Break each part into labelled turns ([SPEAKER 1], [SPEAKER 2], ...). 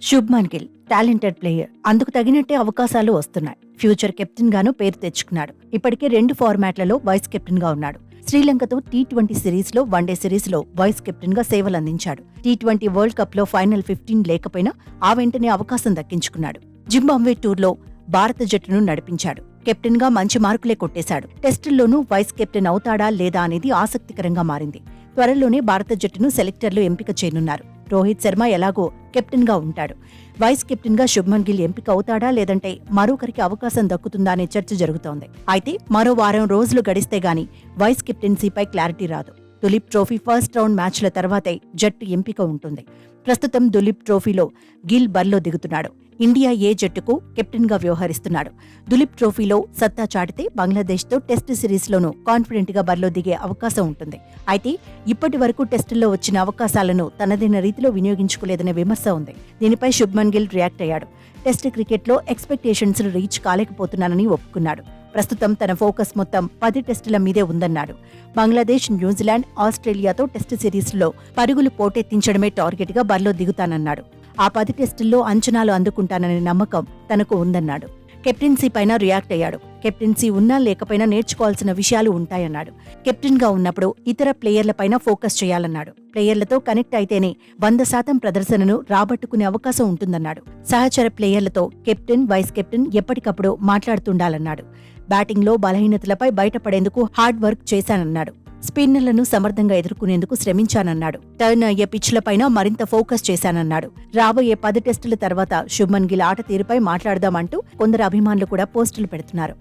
[SPEAKER 1] Shubman Gill talented player, అందుకు తగినట్టే అవకాశాలు వస్తున్నాయి. ఫ్యూచర్ కెప్టెన్ గాను పేరు తెచ్చుకున్నాడు. ఇప్పటికే 2 ఫార్మాట్లలో వైస్ కెప్టెన్ గా ఉన్నాడు. శ్రీలంకతో T20 సిరీస్ లో, వన్డే సిరీస్ లో వైస్ కెప్టెన్ గా సేవలందించాడు. T20 వరల్డ్ కప్ లో ఫైనల్ 15 లేకపోయినా ఆ వెంటనే అవకాశం దక్కించుకున్నాడు. జింబాబ్వే టూర్లో భారత జట్టును నడిపించాడు. కెప్టెన్ గా మంచి మార్కులే కొట్టేశాడు. టెస్టుల్లోనూ వైస్ కెప్టెన్ అవుతాడా లేదా అనేది ఆసక్తికరంగా మారింది. త్వరలోనే భారత జట్టును సెలెక్టర్లు ఎంపిక చేయనున్నారు. రోహిత్ శర్మ ఎలాగో కెప్టెన్ గా ఉంటాడు. వైస్ కెప్టెన్ గా శుభ్మన్ గిల్ ఎంపిక అవుతాడా లేదంటే మరొకరికి అవకాశం దక్కుతుందా అనే చర్చ జరుగుతోంది. అయితే మరో వారం రోజులు గడిస్తే గాని వైస్ కెప్టెన్సీపై క్లారిటీ రాదు. దులీప్ ట్రోఫీ ఫస్ట్ రౌండ్ మ్యాచ్ల తర్వాతే జట్టు ఎంపిక ఉంటుంది. ప్రస్తుతం దులీప్ ట్రోఫీలో గిల్ బరిలో దిగుతున్నాడు. ఇండియా ఏ జట్టుకు కెప్టెన్ గా వ్యవహరిస్తున్నాడు. దులీప్ ట్రోఫీలో సత్తా చాటితే బంగ్లాదేశ్తో టెస్ట్ సిరీస్లోనూ కాన్ఫిడెంట్ గా బరిలో దిగే అవకాశం ఉంటుంది. అయితే ఇప్పటి వరకు టెస్టుల్లో వచ్చిన అవకాశాలను తనదైన రీతిలో వినియోగించుకోలేదనే విమర్శ ఉంది. దీనిపై శుభ్మన్ గిల్ రియాక్ట్ అయ్యాడు. టెస్ట్ క్రికెట్లో ఎక్స్పెక్టేషన్స్ రీచ్ కాలేకపోతున్నానని ఒప్పుకున్నాడు. ప్రస్తుతం తన ఫోకస్ మొత్తం 10 టెస్టుల మీదే ఉందన్నాడు. బంగ్లాదేశ్, న్యూజిలాండ్, ఆస్ట్రేలియాతో టెస్ట్ సిరీస్లో పరుగులు పోటెత్తించడమే టార్గెట్ గా బరిలో దిగుతానన్నాడు. ఆ 10 టెస్టుల్లో అంచనాలు అందుకుంటాననే నమ్మకం తనకు ఉందన్నాడు. కెప్టెన్సీ పైన రియాక్ట్ అయ్యాడు. కెప్టెన్సీ ఉన్నా లేకపోయినా నేర్చుకోవాల్సిన విషయాలు ఉంటాయన్నాడు. కెప్టెన్ గా ఉన్నప్పుడు ఇతర ప్లేయర్లపైన ఫోకస్ చేయాలన్నాడు. ప్లేయర్లతో కనెక్ట్ అయితేనే 100% ప్రదర్శనను రాబట్టుకునే అవకాశం ఉంటుందన్నాడు. సహచర ప్లేయర్లతో కెప్టెన్, వైస్ కెప్టెన్ ఎప్పటికప్పుడు మాట్లాడుతుండాలన్నాడు. బ్యాటింగ్లో బలహీనతలపై బయటపడేందుకు హార్డ్ వర్క్ చేశానన్నాడు. స్పిన్నర్లను సమర్థంగా ఎదుర్కొనేందుకు శ్రమించానన్నాడు. టర్న్ అయ్యే పిచ్లపైన మరింత ఫోకస్ చేశానన్నాడు. రాబోయే 10 టెస్టుల తర్వాత శుభ్మన్ గిల్ ఆట తీరుపై మాట్లాడదామంటూ కొందరు అభిమానులు కూడా పోస్టులు పెడుతున్నారు.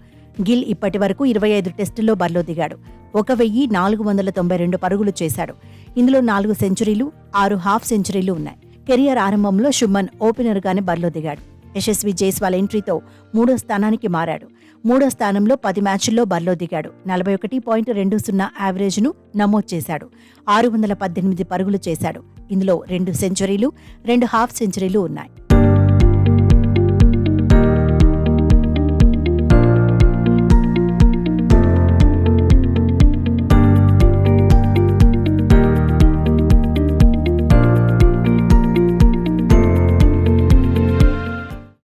[SPEAKER 1] గిల్ ఇప్పటి వరకు 25 టెస్టుల్లో బరిలో దిగాడు. 1492 పరుగులు చేశాడు. ఇందులో 4 సెంచరీలు, 6 హాఫ్ సెంచరీలు ఉన్నాయి. కెరియర్ ఆరంభంలో శుభ్మన్ ఓపెనర్ గానే బరిలో దిగాడు. యశస్వి జైస్వాల్ ఎంట్రీతో 3వ స్థానానికి మారాడు. 3వ స్థానంలో 10 మ్యాచ్ల్లో బరిలో దిగాడు. 41.20 యావరేజ్ను నమోదు చేశాడు. 618 పరుగులు చేశాడు. ఇందులో 2 సెంచరీలు, 2 హాఫ్ సెంచరీలు ఉన్నాయి.